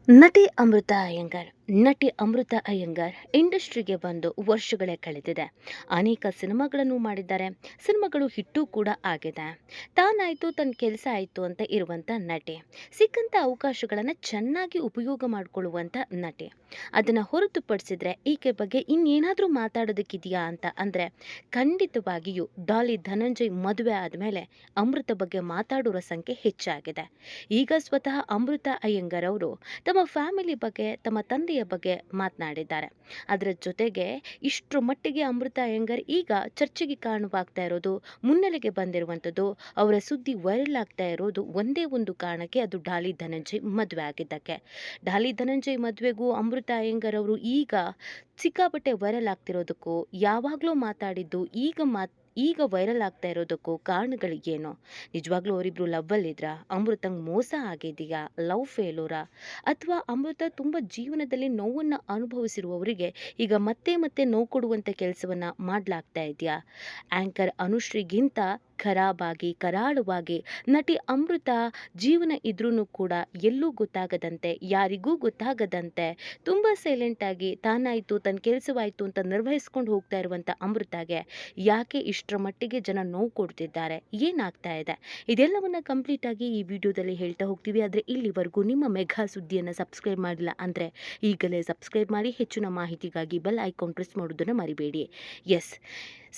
ನಟಿ ಅಮೃತ ಅಯ್ಯಂಗಾರ್ ನಟಿ ಅಮೃತ ಅಯ್ಯಂಗಾರ್ ಇಂಡಸ್ಟ್ರಿಗೆ ಬಂದು ವರ್ಷಗಳೇ ಕಳೆದಿದೆ. ಅನೇಕ ಸಿನಿಮಾಗಳನ್ನು ಮಾಡಿದ್ದಾರೆ. ಸಿನಿಮಾಗಳು ಹಿಟ್ಟು ಕೂಡ ಆಗಿದೆ. ತಾನಾಯ್ತು ತನ್ನ ಕೆಲಸ ಆಯ್ತು ಅಂತ ಇರುವಂತ ನಟಿ. ಸಿಕ್ಕಂತ ಅವಕಾಶಗಳನ್ನು ಚೆನ್ನಾಗಿ ಉಪಯೋಗ ಮಾಡಿಕೊಳ್ಳುವಂತ ನಟಿ. ಅದನ್ನ ಹೊರತುಪಡಿಸಿದ್ರೆ ಈಕೆ ಬಗ್ಗೆ ಇನ್ನೇನಾದ್ರೂ ಮಾತಾಡೋದಕ್ಕಿದೆಯಾ ಅಂತ ಅಂದ್ರೆ ಖಂಡಿತವಾಗಿಯೂ ಡಾಲಿ ಧನಂಜಯ್ ಮದುವೆ ಆದಮೇಲೆ ಅಮೃತ ಬಗ್ಗೆ ಮಾತಾಡೋರ ಸಂಖ್ಯೆ ಹೆಚ್ಚಾಗಿದೆ. ಈಗ ಸ್ವತಃ ಅಮೃತ ಅಯ್ಯಂಗಾರ್ ಅವರು ತಮ್ಮ ಫ್ಯಾಮಿಲಿ ಬಗ್ಗೆ ತಮ್ಮ ತಂದೆಯ ಬಗ್ಗೆ ಮಾತನಾಡಿದ್ದಾರೆ. ಅದರ ಜೊತೆಗೆ ಇಷ್ಟರ ಮಟ್ಟಿಗೆ ಅಮೃತ ಅಯ್ಯಂಗಾರ್ ಈಗ ಚರ್ಚೆಗೆ ಕಾರಣವಾಗ್ತಾ ಇರೋದು, ಮುನ್ನೆಲೆಗೆ ಬಂದಿರುವಂಥದ್ದು, ಅವರ ಸುದ್ದಿ ವೈರಲ್ ಆಗ್ತಾ ಇರೋದು ಒಂದೇ ಒಂದು ಕಾರಣಕ್ಕೆ, ಅದು ಡಾಲಿ ಧನಂಜಯ್ ಮದುವೆ ಆಗಿದ್ದಕ್ಕೆ. ಡಾಲಿ ಧನಂಜಯ್ ಮದುವೆಗೂ ಅಮೃತ ಅಯ್ಯಂಗಾರ್ ಅವರು ಈಗ ಸಿಕ್ಕಾಪಟ್ಟೆ ವೈರಲ್ ಆಗ್ತಿರೋದಕ್ಕೂ, ಯಾವಾಗಲೂ ಮಾತಾಡಿದ್ದು ಈಗ ವೈರಲ್ ಆಗ್ತಾ ಇರೋದಕ್ಕೂ ಕಾರಣಗಳು ಏನು? ನಿಜವಾಗ್ಲೂ ಅವರಿಬ್ರು ಲವ್ವಲ್ಲಿದ್ರಾ? ಅಮೃತಂಗೆ ಮೋಸ ಆಗಿದೆಯಾ? ಲವ್ ಫೇಲೂರಾ? ಅಥವಾ ಅಮೃತ ತುಂಬ ಜೀವನದಲ್ಲಿ ನೋವನ್ನು ಅನುಭವಿಸಿರುವವರಿಗೆ ಈಗ ಮತ್ತೆ ಮತ್ತೆ ನೋವು ಕೊಡುವಂಥ ಕೆಲಸವನ್ನ ಮಾಡಲಾಗ್ತಾ ಇದೆಯಾ? ಆಂಕರ್ ಅನುಶ್ರೀಗಿಂತ ಖರಾಬಾಗಿ ಕರಾಳವಾಗಿ ನಟಿ ಅಮೃತ ಜೀವನ ಇದ್ರೂ ಕೂಡ ಎಲ್ಲೂ ಗೊತ್ತಾಗದಂತೆ, ಯಾರಿಗೂ ಗೊತ್ತಾಗದಂತೆ ತುಂಬ ಸೈಲೆಂಟಾಗಿ ತಾನಾಯಿತು ತನ್ನ ಕೆಲಸವಾಯಿತು ಅಂತ ನಿರ್ವಹಿಸ್ಕೊಂಡು ಹೋಗ್ತಾ ಇರುವಂಥ ಅಮೃತಗೆ ಯಾಕೆ ಇಷ್ಟರ ಮಟ್ಟಿಗೆ ಜನ ನೋವು ಕೊಡ್ತಿದ್ದಾರೆ? ಏನಾಗ್ತಾ ಇದೆ? ಇದೆಲ್ಲವನ್ನ ಕಂಪ್ಲೀಟ್ ಆಗಿ ಈ ವಿಡಿಯೋದಲ್ಲಿ ಹೇಳ್ತಾ ಹೋಗ್ತೀವಿ. ಆದರೆ ಇಲ್ಲಿವರೆಗೂ ನಿಮ್ಮ ಮೆಘಾ ಸುದ್ದಿಯನ್ನು ಸಬ್ಸ್ಕ್ರೈಬ್ ಮಾಡಿಲ್ಲ ಅಂದರೆ ಈಗಲೇ ಸಬ್ಸ್ಕ್ರೈಬ್ ಮಾಡಿ. ಹೆಚ್ಚಿನ ಮಾಹಿತಿಗಾಗಿ ಬೆಲ್ ಐಕಾನ್ ಪ್ರೆಸ್ ಮಾಡೋದನ್ನು ಮರಿಬೇಡಿ. ಎಸ್,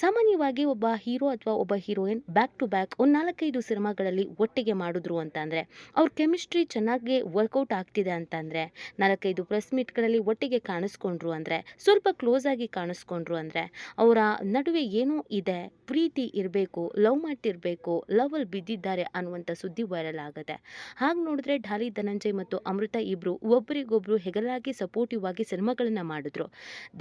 ಸಾಮಾನ್ಯವಾಗಿ ಒಬ್ಬ ಹೀರೋ ಅಥವಾ ಒಬ್ಬ ಹೀರೋಯಿನ್ ಬ್ಯಾಕ್ ಟು ಬ್ಯಾಕ್ ಒಂದು 4-5 ಸಿನಿಮಾಗಳಲ್ಲಿ ಒಟ್ಟಿಗೆ ಮಾಡಿದ್ರು ಅಂತ ಅಂದರೆ ಅವ್ರ ಕೆಮಿಸ್ಟ್ರಿ ಚೆನ್ನಾಗಿ ವರ್ಕೌಟ್ ಆಗ್ತಿದೆ ಅಂತಂದರೆ, 4-5 ಪ್ರೆಸ್ ಮೀಟ್ಗಳಲ್ಲಿ ಒಟ್ಟಿಗೆ ಕಾಣಿಸ್ಕೊಂಡ್ರು ಅಂದರೆ, ಸ್ವಲ್ಪ ಕ್ಲೋಸ್ ಆಗಿ ಕಾಣಿಸ್ಕೊಂಡ್ರು ಅಂದರೆ ಅವರ ನಡುವೆ ಏನೋ ಇದೆ, ಪ್ರೀತಿ ಇರಬೇಕು, ಲವ್ ಮಾಡ್ತಿರ್ಬೇಕು, ಲವಲ್ಲಿ ಬಿದ್ದಿದ್ದಾರೆ ಅನ್ನುವಂಥ ಸುದ್ದಿ ವೈರಲ್ ಆಗುತ್ತೆ. ಹಾಗೆ ನೋಡಿದ್ರೆ ಡಾಲಿ ಧನಂಜಯ್ ಮತ್ತು ಅಮೃತ ಇಬ್ಬರು ಒಬ್ಬರಿಗೊಬ್ಬರು ಹೆಗಲಾಗಿ ಸಪೋರ್ಟಿವ್ ಆಗಿ ಸಿನಿಮಾಗಳನ್ನು ಮಾಡಿದ್ರು.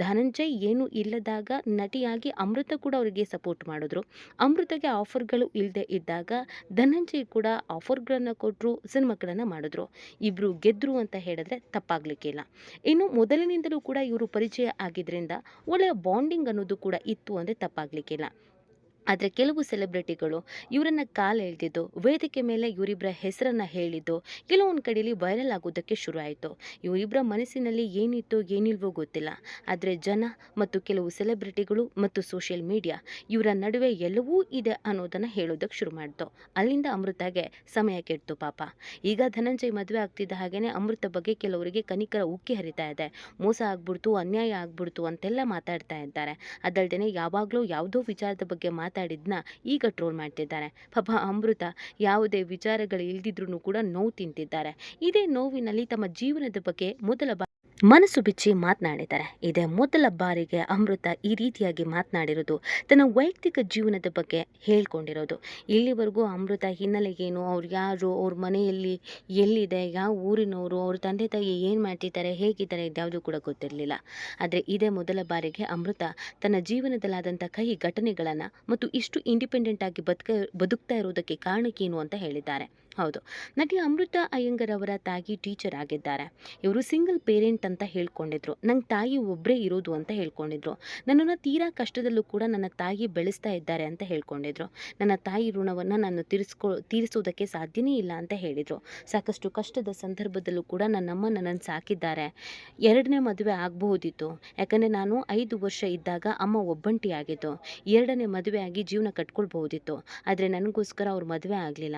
ಧನಂಜಯ್ ಏನು ಇಲ್ಲದಾಗ ನಟಿಯಾಗಿ ಅಮೃತ ಕೂಡ ಅವರಿಗೆ ಸಪೋರ್ಟ್ ಮಾಡಿದ್ರು. ಅಮೃತಗೆ ಆಫರ್ಗಳು ಇಲ್ಲದೆ ಇದ್ದಾಗ ಧನಂಜಯ್ ಕೂಡ ಆಫರ್ಗಳನ್ನು ಕೊಟ್ಟರು, ಸಿನಿಮಾಗಳನ್ನು ಮಾಡಿದ್ರು. ಇಬ್ಬರು ಗೆದ್ರು ಅಂತ ಹೇಳಿದ್ರೆ ತಪ್ಪಾಗ್ಲಿಕ್ಕಿಲ್ಲ. ಇನ್ನು ಮೊದಲಿನಿಂದಲೂ ಕೂಡ ಇವರು ಪರಿಚಯ ಆಗಿದ್ರಿಂದ ಒಳ್ಳೆಯ ಬಾಂಡಿಂಗ್ ಅನ್ನೋದು ಕೂಡ ಇತ್ತು ಅಂದರೆ ತಪ್ಪಾಗ್ಲಿಕ್ಕಿಲ್ಲ. ಆದರೆ ಕೆಲವು ಸೆಲೆಬ್ರಿಟಿಗಳು ಇವರನ್ನು ಕಾಲೆಳೆದಿದ್ದು, ವೇದಿಕೆ ಮೇಲೆ ಇವರಿಬ್ಬರ ಹೆಸರನ್ನು ಹೇಳಿದ್ದು ಕೆಲವೊಂದು ಕಡೆಯಲ್ಲಿ ವೈರಲ್ ಆಗೋದಕ್ಕೆ ಶುರು ಆಯಿತು. ಇವರಿಬ್ಬರ ಮನಸ್ಸಿನಲ್ಲಿ ಏನಿತ್ತು ಏನಿಲ್ವೋ ಗೊತ್ತಿಲ್ಲ. ಆದರೆ ಜನ ಮತ್ತು ಕೆಲವು ಸೆಲೆಬ್ರಿಟಿಗಳು ಮತ್ತು ಸೋಷಿಯಲ್ ಮೀಡಿಯಾ ಇವರ ನಡುವೆ ಎಲ್ಲವೂ ಇದೆ ಅನ್ನೋದನ್ನು ಹೇಳೋದಕ್ಕೆ ಶುರು ಮಾಡಿತು. ಅಲ್ಲಿಂದ ಅಮೃತಗೆ ಸಮಯ ಕೆಡ್ತು ಪಾಪ. ಈಗ ಧನಂಜಯ್ ಮದುವೆ ಆಗ್ತಿದ್ದ ಹಾಗೇನೆ ಅಮೃತ ಬಗ್ಗೆ ಕೆಲವರಿಗೆ ಕನಿಕರ ಉಕ್ಕಿ ಹರಿತಾ ಇದೆ. ಮೋಸ ಆಗ್ಬಿಡ್ತು, ಅನ್ಯಾಯ ಆಗ್ಬಿಡ್ತು ಅಂತೆಲ್ಲ ಮಾತಾಡ್ತಾ ಇದ್ದಾರೆ. ಅದಲ್ಲದೆ ಯಾವಾಗಲೂ ಯಾವುದೋ ವಿಚಾರದ ಬಗ್ಗೆ ಮಾತಾಡಿದ್ನ ಈಗ ಟ್ರೋಲ್ ಮಾಡ್ತಿದ್ದಾರೆ. ಪಾಪ ಅಮೃತ ಯಾವುದೇ ವಿಚಾರಗಳು ಇಲ್ದಿದ್ರೂ ಕೂಡ ನೋವು ತಿಂತಿದ್ದಾರೆ. ಇದೇ ನೋವಿನಲ್ಲಿ ತಮ್ಮ ಜೀವನದ ಬಗ್ಗೆ ಮನಸ್ಸು ಬಿಚ್ಚಿ ಮಾತನಾಡಿದ್ದಾರೆ. ಇದೇ ಮೊದಲ ಬಾರಿಗೆ ಅಮೃತ ಈ ರೀತಿಯಾಗಿ ಮಾತನಾಡಿರೋದು, ತನ್ನ ವೈಯಕ್ತಿಕ ಜೀವನದ ಬಗ್ಗೆ ಹೇಳ್ಕೊಂಡಿರೋದು. ಇಲ್ಲಿವರೆಗೂ ಅಮೃತ ಹಿನ್ನೆಲೆ ಏನು, ಅವ್ರು ಯಾರು, ಅವ್ರ ಮನೆಯಲ್ಲಿ ಎಲ್ಲಿದೆ, ಯಾವ ಊರಿನವರು, ಅವ್ರ ತಂದೆ ತಾಯಿ ಏನು ಮಾಡ್ತಿದ್ದಾರೆ, ಹೇಗಿದ್ದಾರೆ, ಇದ್ಯಾವುದೂ ಕೂಡ ಗೊತ್ತಿರಲಿಲ್ಲ. ಆದರೆ ಇದೇ ಮೊದಲ ಬಾರಿಗೆ ಅಮೃತ ತನ್ನ ಜೀವನದಲ್ಲಾದಂಥ ಕಹಿ ಘಟನೆಗಳನ್ನು ಮತ್ತು ಇಷ್ಟು ಇಂಡಿಪೆಂಡೆಂಟ್ ಆಗಿ ಬದುಕ್ತಾ ಇರೋದಕ್ಕೆ ಕಾರಣಕ್ಕೇನು ಅಂತ ಹೇಳಿದ್ದಾರೆ. ಹೌದು, ನಟಿ ಅಮೃತ ಅಯ್ಯಂಗಾರ್ ಅವರ ತಾಯಿ ಟೀಚರ್ ಆಗಿದ್ದಾರೆ. ಇವರು ಸಿಂಗಲ್ ಪೇರೆಂಟ್ ಅಂತ ಹೇಳ್ಕೊಂಡಿದ್ರು. ನಂಗೆ ತಾಯಿ ಒಬ್ಬರೇ ಇರೋದು ಅಂತ ಹೇಳ್ಕೊಂಡಿದ್ರು. ನನ್ನನ್ನು ತೀರಾ ಕಷ್ಟದಲ್ಲೂ ಕೂಡ ನನ್ನ ತಾಯಿ ಬೆಳೆಸ್ತಾ ಇದ್ದಾರೆ ಅಂತ ಹೇಳ್ಕೊಂಡಿದ್ರು. ನನ್ನ ತಾಯಿ ಋಣವನ್ನು ನಾನು ತೀರಿಸೋದಕ್ಕೆ ಸಾಧ್ಯನೇ ಇಲ್ಲ ಅಂತ ಹೇಳಿದರು. ಸಾಕಷ್ಟು ಕಷ್ಟದ ಸಂದರ್ಭದಲ್ಲೂ ಕೂಡ ನನ್ನಮ್ಮ ನನ್ನನ್ನು ಸಾಕಿದ್ದಾರೆ. 2ನೇ ಮದುವೆ ಆಗಬಹುದಿತ್ತು, ಯಾಕಂದರೆ ನಾನು 5 ವರ್ಷ ಇದ್ದಾಗ ಅಮ್ಮ ಒಬ್ಬಂಟಿಯಾಗಿತ್ತು. 2ನೇ ಮದುವೆ ಆಗಿ ಜೀವನ ಕಟ್ಕೊಳ್ಬಹುದಿತ್ತು. ಆದರೆ ನನಗೋಸ್ಕರ ಅವ್ರು ಮದುವೆ ಆಗಲಿಲ್ಲ,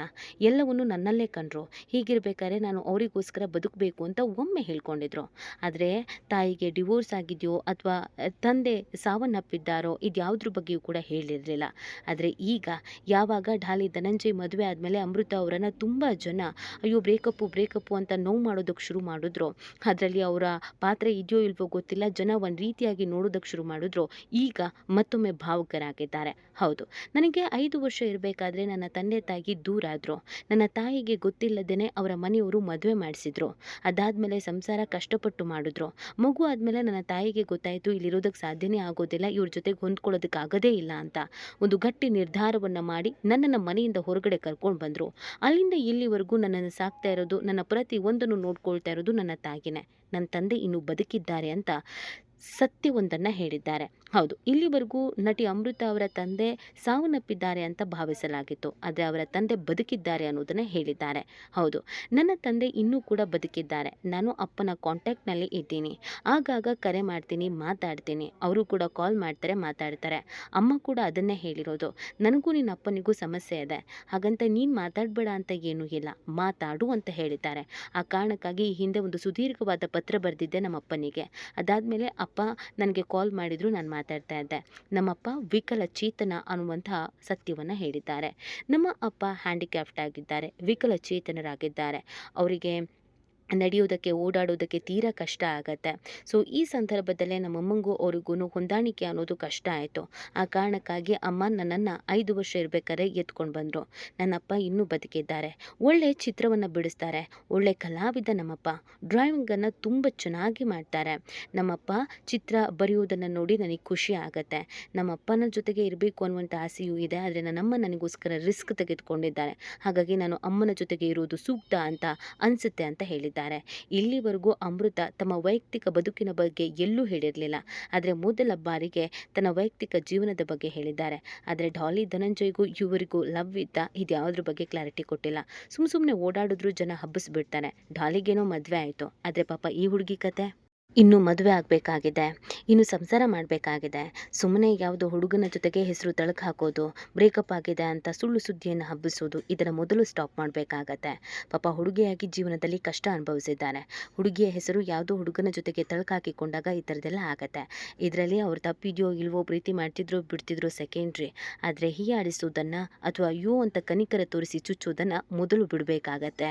ಎಲ್ಲವನ್ನೂ ನನ್ನಲ್ಲೇ ಕಂಡ್ರು. ಹೀಗಿರಬೇಕಾದ್ರೆ ನಾನು ಅವರಿಗೋಸ್ಕರ ಬದುಕಬೇಕು ಅಂತ ಒಮ್ಮೆ ಹೇಳ್ಕೊಂಡಿದ್ರು. ಆದರೆ ತಾಯಿಗೆ ಡಿವೋರ್ಸ್ ಆಗಿದೆಯೋ ಅಥವಾ ತಂದೆ ಸಾವನ್ನಪ್ಪಿದ್ದಾರೋ ಇದ್ಯಾವುದ್ರ ಬಗ್ಗೆಯೂ ಕೂಡ ಹೇಳಿರಲಿಲ್ಲ. ಆದರೆ ಈಗ ಯಾವಾಗ ಡಾಲಿ ಧನಂಜಯ್ ಮದುವೆ ಆದಮೇಲೆ ಅಮೃತ ಅವರನ್ನು ತುಂಬ ಜನ ಅಯ್ಯೋ ಬ್ರೇಕಪ್ಪು ಅಂತ ನೋವು ಮಾಡೋದಕ್ಕೆ ಶುರು ಮಾಡಿದ್ರು. ಅದರಲ್ಲಿ ಅವರ ಪಾತ್ರ ಇದೆಯೋ ಇಲ್ವೋ ಗೊತ್ತಿಲ್ಲ, ಜನ ಒಂದು ರೀತಿಯಾಗಿ ನೋಡೋದಕ್ಕೆ ಶುರು ಮಾಡಿದ್ರು. ಈಗ ಮತ್ತೊಮ್ಮೆ ಭಾವುಕರಾಗಿದ್ದಾರೆ. ಹೌದು, ನನಗೆ 5 ವರ್ಷ ಇರಬೇಕಾದ್ರೆ ನನ್ನ ತಂದೆ ತಾಯಿ ದೂರ ಆದರು. ನನ್ನ ತಾಯಿಗೆ ಗೊತ್ತಿಲ್ಲದೇ ಅವರ ಮನೆಯವರು ಮದುವೆ ಮಾಡಿಸಿದ್ರು. ಅದಾದಮೇಲೆ ಸಂಸಾರ ಕಷ್ಟಪಟ್ಟು ಮಾಡಿದ್ರು. ಮಗು ಆದಮೇಲೆ ನನ್ನ ತಾಯಿಗೆ ಗೊತ್ತಾಯಿತು ಇಲ್ಲಿರೋದಕ್ಕೆ ಸಾಧ್ಯನೇ ಆಗೋದಿಲ್ಲ, ಇವ್ರ ಜೊತೆಗೆ ಹೊಂದ್ಕೊಳ್ಳೋದಕ್ಕೆ ಆಗೋದೇ ಇಲ್ಲ ಅಂತ ಒಂದು ಗಟ್ಟಿ ನಿರ್ಧಾರವನ್ನು ಮಾಡಿ ನನ್ನನ್ನು ಮನೆಯಿಂದ ಹೊರಗಡೆ ಕರ್ಕೊಂಡು ಬಂದರು. ಅಲ್ಲಿಂದ ಇಲ್ಲಿವರೆಗೂ ನನ್ನನ್ನು ಸಾಕ್ತಾ ಇರೋದು, ನನ್ನ ಪ್ರತಿ ಒಂದನ್ನು ನೋಡ್ಕೊಳ್ತಾ ಇರೋದು ನನ್ನ ತಾಯಿನೇ. ನನ್ನ ತಂದೆ ಇನ್ನೂ ಬದುಕಿದ್ದಾರೆ ಅಂತ ಸತ್ಯವೊಂದನ್ನು ಹೇಳಿದ್ದಾರೆ. ಹೌದು, ಇಲ್ಲಿವರೆಗೂ ನಟಿ ಅಮೃತ ಅವರ ತಂದೆ ಸಾವನ್ನಪ್ಪಿದ್ದಾರೆ ಅಂತ ಭಾವಿಸಲಾಗಿತ್ತು. ಆದರೆ ಅವರ ತಂದೆ ಬದುಕಿದ್ದಾರೆ ಅನ್ನೋದನ್ನು ಹೇಳಿದ್ದಾರೆ. ಹೌದು, ನನ್ನ ತಂದೆ ಇನ್ನೂ ಕೂಡ ಬದುಕಿದ್ದಾರೆ. ನಾನು ಅಪ್ಪನ ಕಾಂಟ್ಯಾಕ್ಟ್ನಲ್ಲಿ ಇದ್ದೀನಿ. ಆಗಾಗ ಕರೆ ಮಾಡ್ತೀನಿ, ಮಾತಾಡ್ತೀನಿ. ಅವರು ಕೂಡ ಕಾಲ್ ಮಾಡ್ತಾರೆ, ಮಾತಾಡ್ತಾರೆ. ಅಮ್ಮ ಕೂಡ ಅದನ್ನೇ ಹೇಳಿರೋದು. ನನಗೂ ನಿನ್ನ ಅಪ್ಪನಿಗೂ ಸಮಸ್ಯೆ ಇದೆ, ಹಾಗಂತ ನೀನು ಮಾತಾಡಬೇಡ ಅಂತ ಏನೂ ಇಲ್ಲ, ಮಾತಾಡು ಅಂತ ಹೇಳಿದ್ದಾರೆ. ಆ ಕಾರಣಕ್ಕಾಗಿ ಈ ಹಿಂದೆ ಒಂದು ಸುದೀರ್ಘವಾದ ಪತ್ರ ಬರೆದಿದ್ದೆ ನಮ್ಮ ಅಪ್ಪನಿಗೆ. ಅದಾದಮೇಲೆ ಅಪ್ಪ ನನಗೆ ಕಾಲ್ ಮಾಡಿದ್ರು, ನಾನು ಮಾತಾಡ್ತಾ ಇದ್ದೆ. ನಮ್ಮಪ್ಪ ವಿಕಲಚೇತನ ಅನ್ನುವಂತಹ ಸತ್ಯವನ್ನು ಹೇಳಿದ್ದಾರೆ. ನಮ್ಮ ಅಪ್ಪ ಹ್ಯಾಂಡಿಕ್ಯಾಪ್ಟ್ ಆಗಿದ್ದಾರೆ, ವಿಕಲಚೇತನರಾಗಿದ್ದಾರೆ. ಅವರಿಗೆ ನಡೆಯೋದಕ್ಕೆ, ಓಡಾಡೋದಕ್ಕೆ ತೀರಾ ಕಷ್ಟ ಆಗತ್ತೆ. ಸೊ ಈ ಸಂದರ್ಭದಲ್ಲೇ ನಮ್ಮಮ್ಮಂಗೂ ಅವ್ರಿಗೂ ಹೊಂದಾಣಿಕೆ ಅನ್ನೋದು ಕಷ್ಟ ಆಯಿತು. ಆ ಕಾರಣಕ್ಕಾಗಿ ಅಮ್ಮ ನನ್ನನ್ನು 5 ವರ್ಷ ಇರಬೇಕಾದ್ರೆ ಎತ್ಕೊಂಡು ಬಂದರು. ನನ್ನಪ್ಪ ಇನ್ನೂ ಬದುಕಿದ್ದಾರೆ. ಒಳ್ಳೆ ಚಿತ್ರವನ್ನು ಬಿಡಿಸ್ತಾರೆ. ಒಳ್ಳೆ ಕಲಾವಿದ ನಮ್ಮಪ್ಪ. ಡ್ರಾಯಿಂಗನ್ನು ತುಂಬ ಚೆನ್ನಾಗಿ ಮಾಡ್ತಾರೆ. ನಮ್ಮಪ್ಪ ಚಿತ್ರ ಬರೆಯೋದನ್ನು ನೋಡಿ ನನಗೆ ಖುಷಿ ಆಗುತ್ತೆ. ನಮ್ಮಪ್ಪನ ಜೊತೆಗೆ ಇರಬೇಕು ಅನ್ನುವಂಥ ಆಸೆಯೂ ಇದೆ. ಆದರೆ ನನ್ನಮ್ಮ ನನಗೋಸ್ಕರ ರಿಸ್ಕ್ ತೆಗೆದುಕೊಂಡಿದ್ದಾರೆ. ಹಾಗಾಗಿ ನಾನು ಅಮ್ಮನ ಜೊತೆಗೆ ಇರೋದು ಸೂಕ್ತ ಅಂತ ಅನಿಸುತ್ತೆ ಅಂತ ಹೇಳಿದ್ದಾರೆ. ಇಲ್ಲಿವರೆಗೂ ಅಮೃತ ತಮ್ಮ ವೈಯಕ್ತಿಕ ಬದುಕಿನ ಬಗ್ಗೆ ಎಲ್ಲೂ ಹೇಳಿರಲಿಲ್ಲ. ಆದರೆ ಮೊದಲ ಬಾರಿಗೆ ತನ್ನ ವೈಯಕ್ತಿಕ ಜೀವನದ ಬಗ್ಗೆ ಹೇಳಿದ್ದಾರೆ. ಆದರೆ ಡಾಲಿ ಧನಂಜಯ್ಗೂ ಇವರಿಗೂ ಲವ್ ಇದ್ದ, ಇದ್ಯಾವುದ್ರ ಬಗ್ಗೆ ಕ್ಲಾರಿಟಿ ಕೊಟ್ಟಿಲ್ಲ. ಸುಮ್ಮನೆ ಓಡಾಡಿದ್ರು ಜನ ಹಬ್ಬಿಸ್ಬಿಡ್ತಾರೆ. ಡಾಲಿಗೇನೋ ಮದುವೆ ಆಯಿತು, ಆದರೆ ಪಾಪ ಈ ಹುಡುಗಿ ಕತೆ ಇನ್ನೂ ಮದುವೆ ಆಗಬೇಕಾಗಿದೆ, ಇನ್ನು ಸಂಸಾರ ಮಾಡಬೇಕಾಗಿದೆ. ಸುಮ್ಮನೆ ಯಾವುದೋ ಹುಡುಗನ ಜೊತೆಗೆ ಹೆಸರು ತಳಕು ಹಾಕೋದು, ಬ್ರೇಕಪ್ ಆಗಿದೆ ಅಂತ ಸುಳ್ಳು ಸುದ್ದಿಯನ್ನು ಹಬ್ಬಿಸೋದು, ಇದನ್ನು ಮೊದಲು ಸ್ಟಾಪ್ ಮಾಡಬೇಕಾಗತ್ತೆ. ಪಾಪ ಹುಡುಗಿಯಾಗಿ ಜೀವನದಲ್ಲಿ ಕಷ್ಟ ಅನುಭವಿಸಿದ್ದಾನೆ. ಹುಡುಗಿಯ ಹೆಸರು ಯಾವುದೋ ಹುಡುಗನ ಜೊತೆಗೆ ತಳಕು ಹಾಕಿಕೊಂಡಾಗ ಈ ಥರದ್ದೆಲ್ಲ ಆಗತ್ತೆ. ಇದರಲ್ಲಿ ಅವ್ರು ತಪ್ಪಿದೆಯೋ ಇಲ್ವೋ, ಪ್ರೀತಿ ಮಾಡ್ತಿದ್ರು ಬಿಡ್ತಿದ್ರು ಸೆಕೆಂಡ್ರಿ. ಆದರೆ ಹೀಯಾಡಿಸೋದನ್ನು ಅಥವಾ ಅಯ್ಯೋ ಅಂತ ಕನಿಕರ ತೋರಿಸಿ ಚುಚ್ಚೋದನ್ನು ಮೊದಲು ಬಿಡಬೇಕಾಗತ್ತೆ.